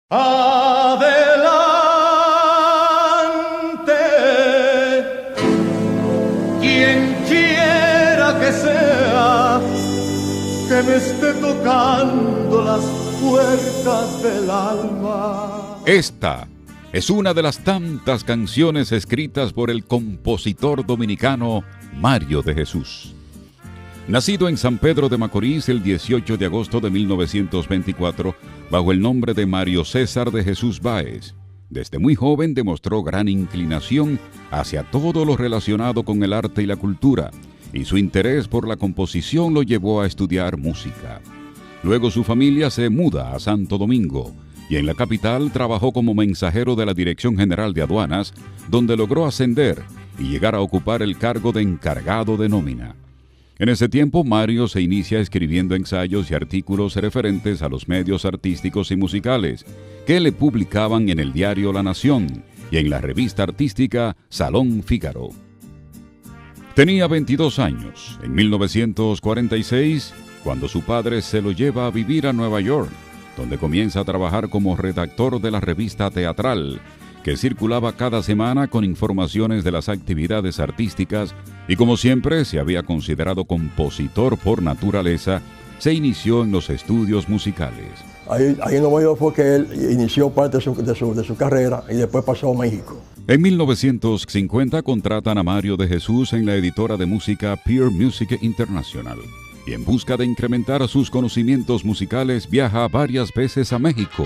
Adelante, quien quiera que sea, que me esté tocando las puertas del alma. Esta es una de las tantas canciones escritas por el compositor dominicano Mario de Jesús. Nacido en San Pedro de Macorís el 18 de agosto de 1924, bajo el nombre de Mario César de Jesús Báez, desde muy joven demostró gran inclinación hacia todo lo relacionado con el arte y la cultura, y su interés por la composición lo llevó a estudiar música. Luego su familia se muda a Santo Domingo, y en la capital trabajó como mensajero de la Dirección General de Aduanas, donde logró ascender y llegar a ocupar el cargo de encargado de nómina. En ese tiempo, Mario se inicia escribiendo ensayos y artículos referentes a los medios artísticos y musicales, que le publicaban en el diario La Nación y en la revista artística Salón Fígaro. Tenía 22 años, en 1946, cuando su padre se lo lleva a vivir a Nueva York, donde comienza a trabajar como redactor de la revista teatral, que circulaba cada semana con informaciones de las actividades artísticas, y como siempre se había considerado compositor por naturaleza, se inició en los estudios musicales. Ahí en Nueva York fue que él inició parte de su carrera y después pasó a México. En 1950 contratan a Mario de Jesús en la editora de música Pure Music International, y en busca de incrementar sus conocimientos musicales viaja varias veces a México,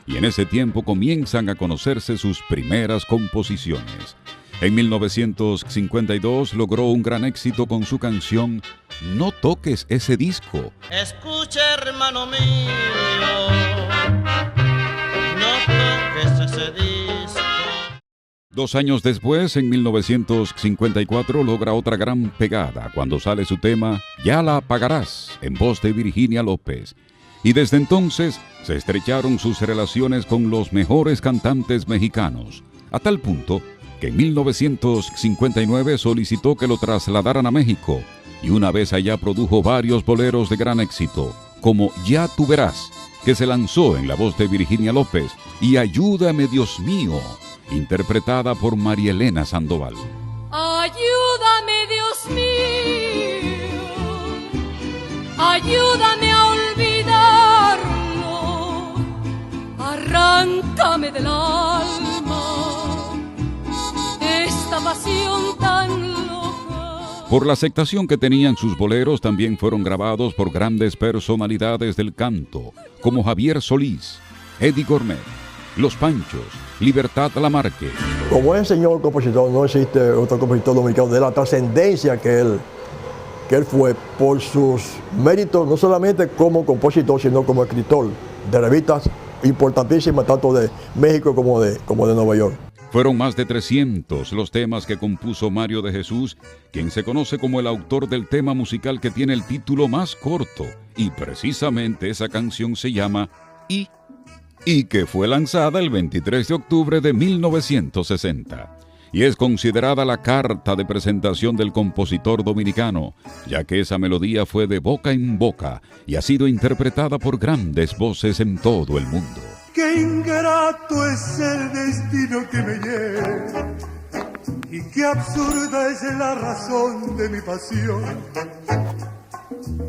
y en ese tiempo comienzan a conocerse sus primeras composiciones. En 1952 logró un gran éxito con su canción No toques ese disco. Escucha, hermano mío, no toques ese disco. 2 años después, en 1954, logra otra gran pegada cuando sale su tema Ya la pagarás, en voz de Virginia López. Y desde entonces se estrecharon sus relaciones con los mejores cantantes mexicanos, a tal punto que en 1959 solicitó que lo trasladaran a México, y una vez allá produjo varios boleros de gran éxito, como Ya tú verás, que se lanzó en la voz de Virginia López, y Ayúdame Dios mío, interpretada por María Elena Sandoval. Ayúdame Dios mío, ayúdame a olvidarlo, arráncame del alma esta pasión tan loca. Por la aceptación que tenían sus boleros, también fueron grabados por grandes personalidades del canto, como Javier Solís, Eddie Gourmet, Los Panchos, Libertad Lamarque. Como ese señor compositor, no existe otro compositor dominicano de la trascendencia que él fue por sus méritos, no solamente como compositor, sino como escritor de revistas importantísimas, tanto de México como de Nueva York. Fueron más de 300 los temas que compuso Mario de Jesús, quien se conoce como el autor del tema musical que tiene el título más corto, y precisamente esa canción se llama y que fue lanzada el 23 de octubre de 1960. Y es considerada la carta de presentación del compositor dominicano, ya que esa melodía fue de boca en boca y ha sido interpretada por grandes voces en todo el mundo. Qué ingrato es el destino que me lleva, y qué absurda es la razón de mi pasión,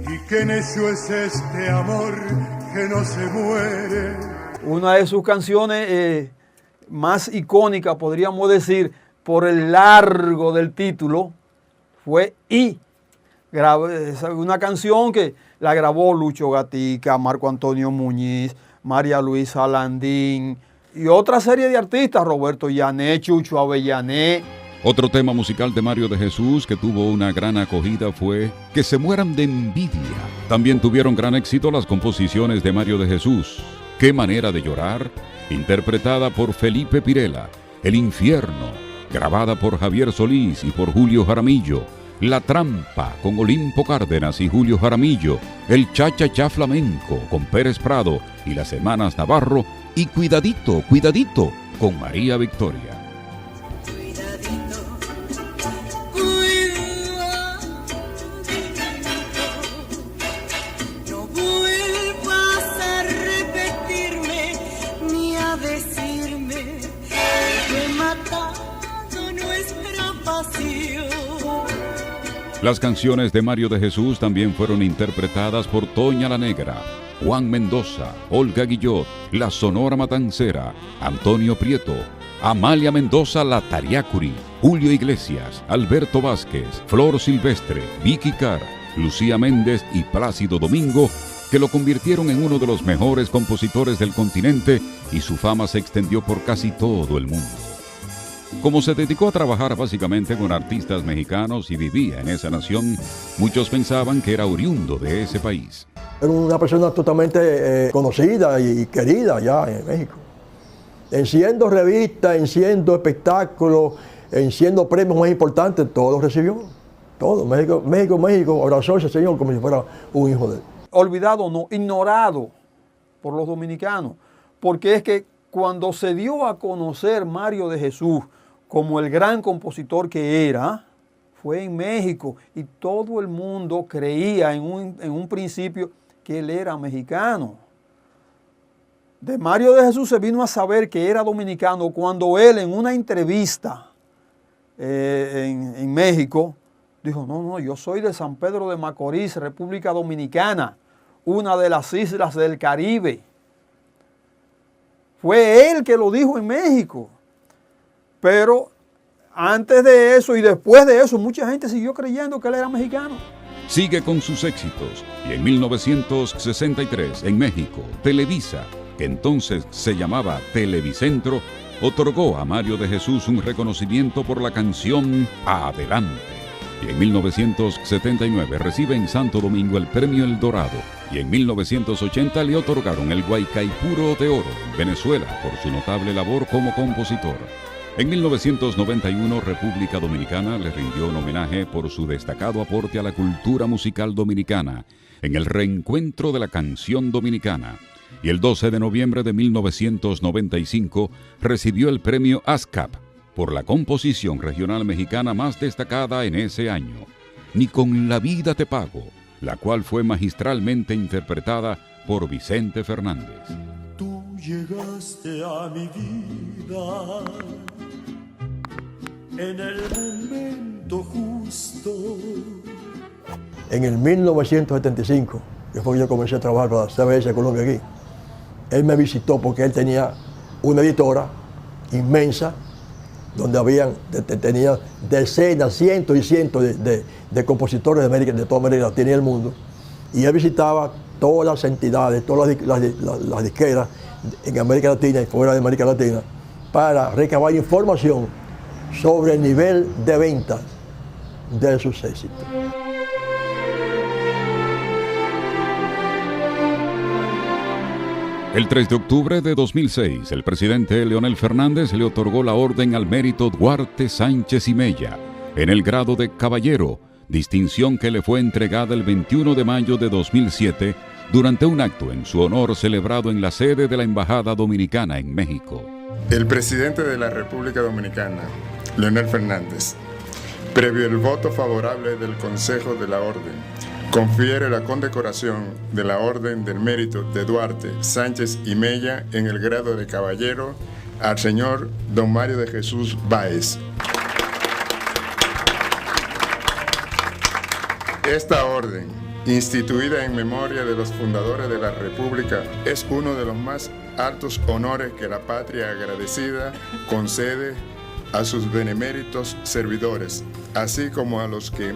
y qué necio es este amor que no se muere. Una de sus canciones más icónicas, podríamos decir, por el largo del título, fue una canción que la grabó Lucho Gatica, Marco Antonio Muñiz, María Luisa Landín y otra serie de artistas, Roberto Llané, Chucho Avellané. Otro tema musical de Mario de Jesús que tuvo una gran acogida fue Que se mueran de envidia. También tuvieron gran éxito las composiciones de Mario de Jesús. Qué manera de llorar, interpretada por Felipe Pirela. El infierno, grabada por Javier Solís y por Julio Jaramillo. La trampa, con Olimpo Cárdenas y Julio Jaramillo. El cha-cha-cha flamenco, con Pérez Prado y las hermanas Navarro. Y Cuidadito, cuidadito, con María Victoria. No vuelvas a repetirme mi Las canciones de Mario de Jesús también fueron interpretadas por Toña la Negra, Juan Mendoza, Olga Guillot, la Sonora Matancera, Antonio Prieto, Amalia Mendoza la Tariacuri, Julio Iglesias, Alberto Vázquez, Flor Silvestre, Vicky Carr, Lucía Méndez y Plácido Domingo, que lo convirtieron en uno de los mejores compositores del continente y su fama se extendió por casi todo el mundo. Como se dedicó a trabajar básicamente con artistas mexicanos y vivía en esa nación, muchos pensaban que era oriundo de ese país. Era una persona totalmente conocida y querida allá en México. En siendo revistas, en siendo espectáculos, en siendo premios más importantes, todo lo recibió. Todo. México abrazó a ese señor como si fuera un hijo de él. Olvidado, no, ignorado por los dominicanos. Porque es que cuando se dio a conocer Mario de Jesús como el gran compositor que era, fue en México y todo el mundo creía en un principio que él era mexicano. De Mario de Jesús se vino a saber que era dominicano cuando él en una entrevista en México dijo, no, yo soy de San Pedro de Macorís, República Dominicana, una de las islas del Caribe. Fue él que lo dijo en México. Pero antes de eso y después de eso, mucha gente siguió creyendo que él era mexicano. Sigue con sus éxitos y en 1963, en México, Televisa, que entonces se llamaba Televicentro, otorgó a Mario de Jesús un reconocimiento por la canción Adelante. Y en 1979 recibe en Santo Domingo el Premio El Dorado y en 1980 le otorgaron el Guaycaipuro de Oro en Venezuela por su notable labor como compositor. En 1991, República Dominicana le rindió un homenaje por su destacado aporte a la cultura musical dominicana en el Reencuentro de la Canción Dominicana. Y el 12 de noviembre de 1995 recibió el premio ASCAP por la composición regional mexicana más destacada en ese año, Ni con la vida te pago, la cual fue magistralmente interpretada por Vicente Fernández. Tú llegaste a mi vida en el momento justo. En el 1975, que fue que yo comencé a trabajar para CBS Colombia aquí, él me visitó porque él tenía una editora inmensa donde tenía decenas, cientos y cientos de compositores de toda América Latina y el mundo. Y él visitaba todas las entidades, todas las disqueras en América Latina y fuera de América Latina para recabar información sobre el nivel de ventas de sus éxitos. El 3 de octubre de 2006, el presidente Leonel Fernández le otorgó la Orden al Mérito Duarte Sánchez y Mella en el grado de caballero, distinción que le fue entregada el 21 de mayo de 2007 durante un acto en su honor celebrado en la sede de la Embajada Dominicana en México. El presidente de la República Dominicana, Leonel Fernández, previo el voto favorable del Consejo de la Orden, confiere la condecoración de la Orden del Mérito de Duarte, Sánchez y Mella en el grado de caballero al señor don Mario de Jesús Báez. Esta orden, instituida en memoria de los fundadores de la República, es uno de los más altos honores que la patria agradecida concede a sus beneméritos servidores, así como a los que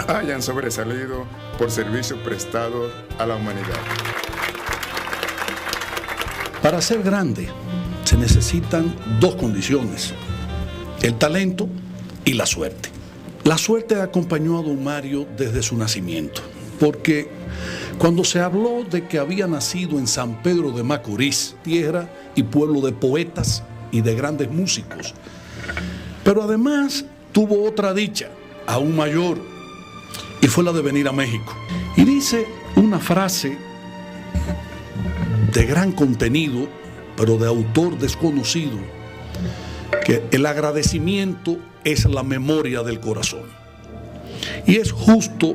hayan sobresalido por servicios prestados a la humanidad. Para ser grande se necesitan dos condiciones: el talento y la suerte. La suerte acompañó a don Mario desde su nacimiento, porque cuando se habló de que había nacido en San Pedro de Macorís, tierra y pueblo de poetas y de grandes músicos, pero además tuvo otra dicha aún mayor, y fue la de venir a México. Y dice una frase de gran contenido, pero de autor desconocido, que el agradecimiento es la memoria del corazón. Y es justo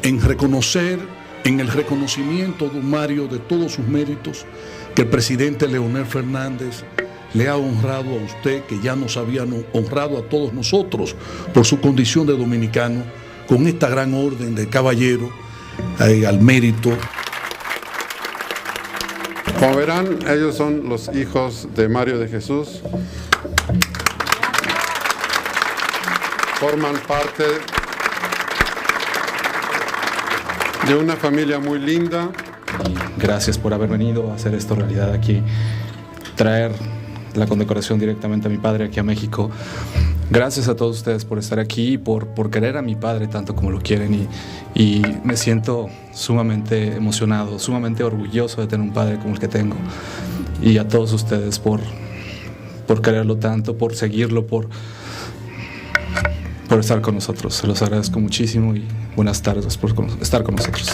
en el reconocimiento de Mario de todos sus méritos, que el presidente Leonel Fernández le ha honrado a usted, que ya nos había honrado a todos nosotros por su condición de dominicano, con esta gran orden de caballero al mérito. Como verán, ellos son los hijos de Mario de Jesús. Forman parte de una familia muy linda. Y gracias por haber venido a hacer esto realidad aquí, traer la condecoración directamente a mi padre aquí a México. Gracias a todos ustedes por estar aquí y por querer a mi padre tanto como lo quieren, y me siento sumamente emocionado, sumamente orgulloso de tener un padre como el que tengo, y a todos ustedes por quererlo tanto, por seguirlo, por estar con nosotros. Se los agradezco muchísimo y buenas tardes por estar con nosotros.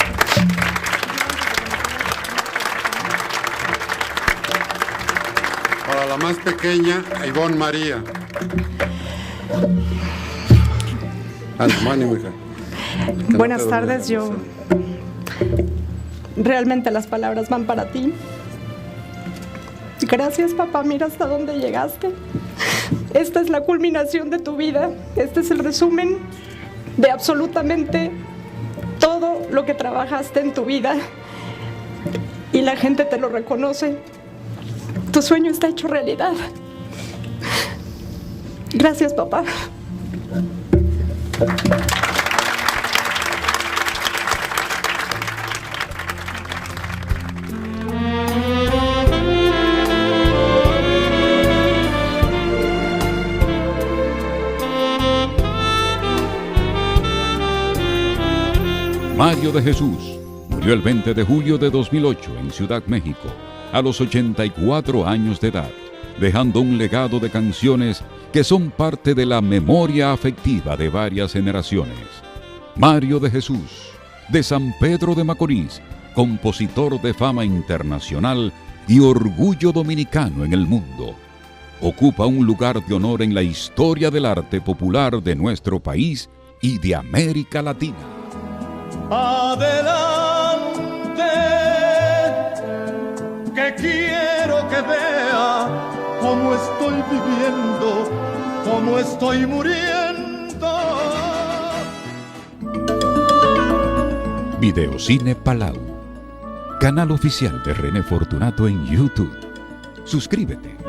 Para la más pequeña, Ivonne María. Buenas tardes, yo realmente las palabras van para ti. Gracias, papá, mira hasta dónde llegaste. Esta es la culminación de tu vida, este es el resumen de absolutamente todo lo que trabajaste en tu vida y la gente te lo reconoce. Tu sueño está hecho realidad. Gracias, papá. Mario de Jesús murió el 20 de julio de 2008 en Ciudad México, a los 84 años de edad, dejando un legado de canciones que son parte de la memoria afectiva de varias generaciones. Mario de Jesús, de San Pedro de Macorís, compositor de fama internacional y orgullo dominicano en el mundo, ocupa un lugar de honor en la historia del arte popular de nuestro país y de América Latina. Adelante, que quiero que vea cómo estoy viviendo, cómo estoy muriendo. Videocine Palau, canal oficial de René Fortunato en YouTube. Suscríbete.